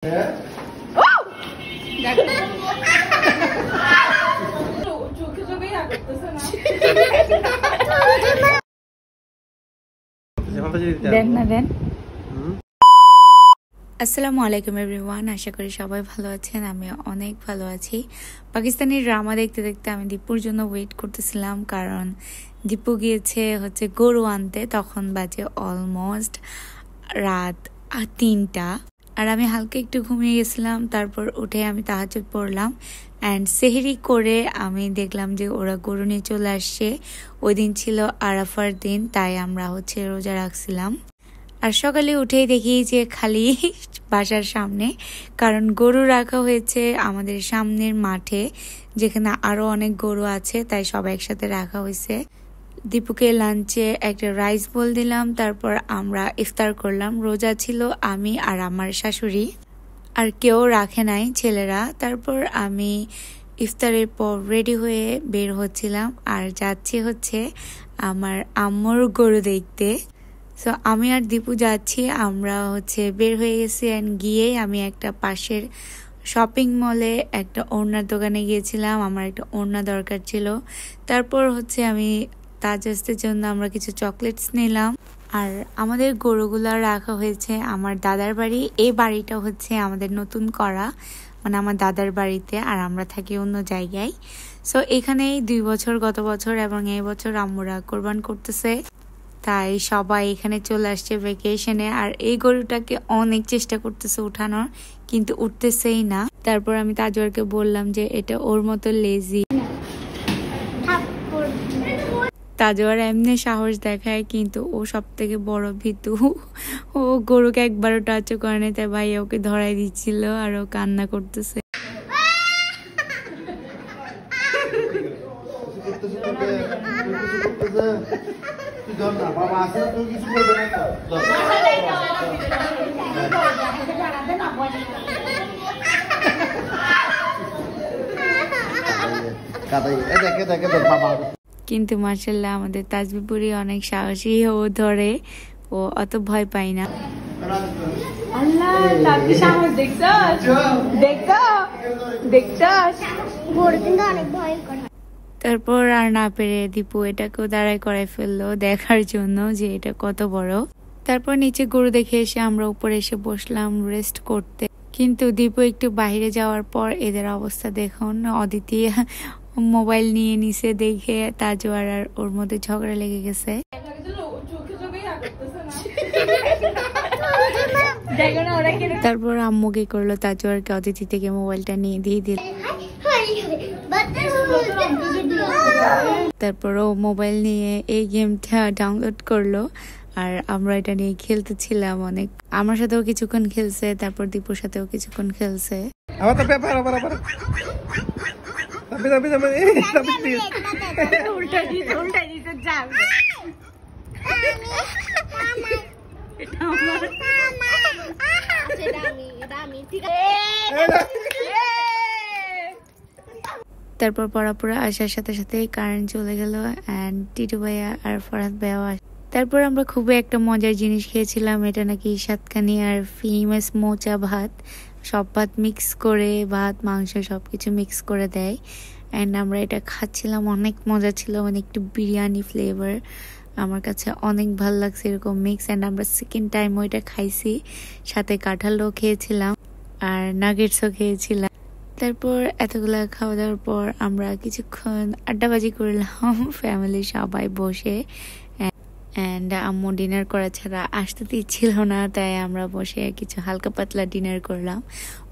আসসালামু আলাইকুম এভরিওয়ান, আশা করি সবাই ভালো আছেন। আমি অনেক ভালো আছি। পাকিস্তানি ড্রামা দেখতে দেখতে আমি দীপুর জন্য ওয়েট করতেছিলাম, কারণ দীপু গিয়েছে গরু আনতে। তখন বাজে অলমোস্ট রাত 3টা, আর আমি হালকা একটু ঘুমিয়ে গেছিলাম। তারপর উঠে আমি তাহাজ্জুদ পড়লাম অ্যান্ড সেহরি করে আমি দেখলাম যে ওরা গরু নিয়ে চলে আসছে। ওই দিন ছিল আরাফার দিন, তাই আমরা রোজা রাখছিলাম। আর সকালে উঠেই দেখি যে খালি বাসার সামনে, কারণ গরু রাখা হয়েছে আমাদের সামনের মাঠে, যেখানে আরো অনেক গরু আছে, তাই সব একসাথে রাখা হয়েছে। দীপুকে লাঞ্চে একটা রাইস বোল দিলাম, তারপর আমরা ইফতার করলাম। রোজা ছিল আমি আর আমার শাশুড়ি, আর কেউ রাখে নাই ছেলেরা। তারপর আমি ইফতারের পর রেডি হয়ে বের হচ্ছিলাম, আর যাচ্ছি আমার আম্মুর গরু দেখতে। সো আমি আর দীপু যাচ্ছি, আমরা বের হয়ে গেছি। অ্যান্ড গিয়ে আমি একটা পাশের শপিং মলে একটা ওড়নার দোকানে গিয়েছিলাম, আমার একটা ওড়না দরকার ছিল। তারপর আমি তাজের জন্য আমরা কিছু চকলেটস নিলাম। আর আমাদের গরুগুলা রাখা হয়েছে আমার দাদার বাড়ি। এই বাড়িটা আমাদের নতুন করা, মানে আমার দাদার বাড়িতে, আর আমরা থাকি অন্য জায়গায়। সো এখানেই 2 বছর, গত বছর এবং এই বছর আম্মুরা কোরবান করতেছে, তাই সবাই এখানে চলে আসছে ভ্যাকেশনে। আর এই গরুটাকে অনেক চেষ্টা করতেছে উঠানোর, কিন্তু উঠতেছেই না। তারপর আমি তাজওয়ারকে বললাম যে এটা ওর মতো লেজি। তাজওয়ার এমনি সাহস দেখায়, কিন্তু ও সব থেকে বড় ভীতু। ও গরুকে একবারও টাচ করে না, তাই ভাই ওকে ধরাই দিচ্ছিল আর ও কান্না করতেছে। কিন্তু মাশাআল্লাহ আমাদের তাজবিপুরি অনেক সাহসী, ও ধরে, ও অত ভয় পায় না। তারপর আর না পেরে দীপু এটাকেও দাঁড়াই করাই ফেললো দেখার জন্য যে এটা কত বড়। তারপর নিচে গরু দেখে এসে আমরা উপরে এসে বসলাম রেস্ট করতে। কিন্তু দীপু একটু বাইরে যাওয়ার পর এদের অবস্থা দেখুন। অদিতি মোবাইল নিয়ে নিছে দেখে তাজওয়ার আর ওর মধ্যে ঝগড়া লেগে গেছে। তারপর আম্মু কি করলো, তাজওয়ারকে অদিতি থেকে মোবাইলটা নিয়ে দিয়ে দিল। তারপর ও মোবাইল নিয়ে এই গেমটা ডাউনলোড করলো, আর আমরা এটা নিয়ে খেলতেছিলাম অনেক। আমার সাথেও কিছুক্ষণ খেলছে, তারপর দীপুর সাথেও কিছুক্ষণ খেলছে। তারপর পড়াপড়া আসার সাথে সাথে কারেন্ট চলে গেল, এন্ড টিটু ভাইয়া আর ফরহাদ ভাইয়াও আসে। তারপর আমরা খুবই একটা মজার জিনিস খেয়েছিলাম, এটা নাকি সাতকানি আর ফেমাস মোচা ভাত। সব ভাত মিক্স করে, ভাত মাংস সবকিছু মিক্স করে দেয়, এন্ড আমরা এটা খাচ্ছিলাম। অনেক মজা ছিল, মানে একটু বিরিয়ানি ফ্লেভার। আমার কাছে অনেক ভালো লাগছে এরকম মিক্স। এন্ড আমরা সেকেন্ড টাইম ওইটা খাইছি, সাথে কাঁঠালও খেয়েছিলাম আর নাগেটসও খেয়েছিলাম। তারপর এতগুলা খাওয়া দাওয়ার পর আমরা কিছুক্ষণ আড্ডাবাজি করলাম ফ্যামিলি সবাই বসে। অ্যান্ড আম্মু ডিনার করা ছাড়া আসতে দিচ্ছিল না, তাই আমরা বসে কিছু হালকা পাতলা ডিনার করলাম।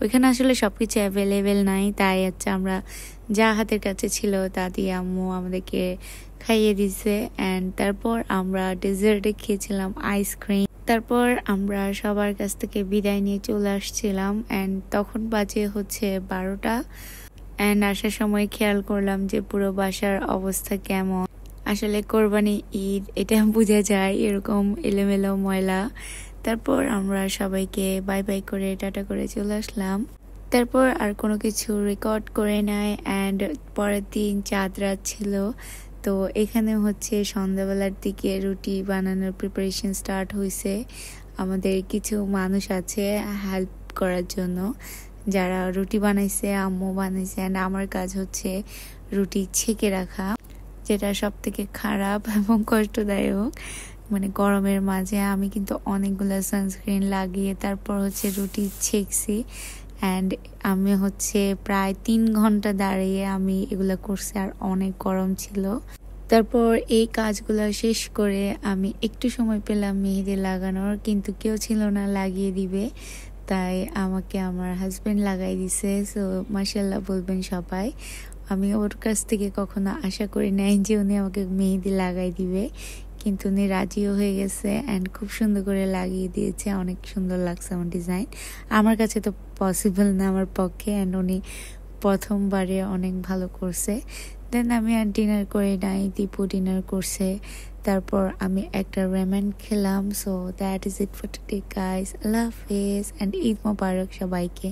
ওইখানে আসলে সবকিছু অ্যাভেলেবেল নাই, তাই আমরা যা হাতের কাছে ছিল তা দিয়ে আম্মু আমাদেরকে খাইয়ে দিছে। অ্যান্ড তারপর আমরা ডেজার্টে খেয়েছিলাম আইসক্রিম। তারপর আমরা সবার কাছ থেকে বিদায় নিয়ে চলে আসছিলাম, অ্যান্ড তখন বাজে 12টা। অ্যান্ড আসার সময় খেয়াল করলাম যে পুরো বাসার অবস্থা কেমন। আসলে কোরবানি ঈদ, এটা বোঝা যায় এরকম এলোমেলো ময়লা। তারপর আমরা সবাইকে বাই বাই করে টাটা করে চলে আসলাম। তারপর আর কোনো কিছু রেকর্ড করে নাই। অ্যান্ড পরের দিন চাঁদ রাত ছিল, তো এখানে সন্ধ্যাবেলার দিকে রুটি বানানোর প্রিপারেশন স্টার্ট হয়েছে। আমাদের কিছু মানুষ আছে হেল্প করার জন্য। যারা রুটি বানাইছে আম্মু বানাইছে, অ্যান্ড আমার কাজ হচ্ছে রুটি ছেঁকে রাখা, যেটা সব থেকে খারাপ এবং কষ্টদায়ক। মানে গরমের মাঝে আমি কিন্তু অনেকগুলো সানস্ক্রিন লাগিয়ে তারপর হচ্ছে রুটি ছেঁকছি, অ্যান্ড আমি হচ্ছে প্রায় 3 ঘন্টা দাঁড়িয়ে আমি এগুলো করছি, আর অনেক গরম ছিল। তারপর এই কাজগুলো শেষ করে আমি একটু সময় পেলাম মেহেদি লাগানোর, কিন্তু কেউ ছিল না লাগিয়ে দিবে, তাই আমাকে আমার হাজবেন্ড লাগাই দিছে। সো মাশাআল্লাহ বলবেন সবাই। আমি ওর কাছ থেকে কখনো আশা করি নাই যে উনি আমাকে মেহেদি লাগাই দিবে, কিন্তু উনি রাজিও হয়ে গেছে অ্যান্ড খুব সুন্দর করে লাগিয়ে দিয়েছে। অনেক সুন্দর লাগছে আমার ডিজাইন। আমার কাছে তো পসিবল না আমার পক্ষে, অ্যান্ড উনি প্রথমবারে অনেক ভালো করছে। দেন আমি আর ডিনার করে নাই, দীপু ডিনার করছে। তারপর আমি একটা রেমেন খেলাম। So that is it for today guys. আল্লাহ হাফেজ অ্যান্ড ঈদ মোবারক সবাইকে।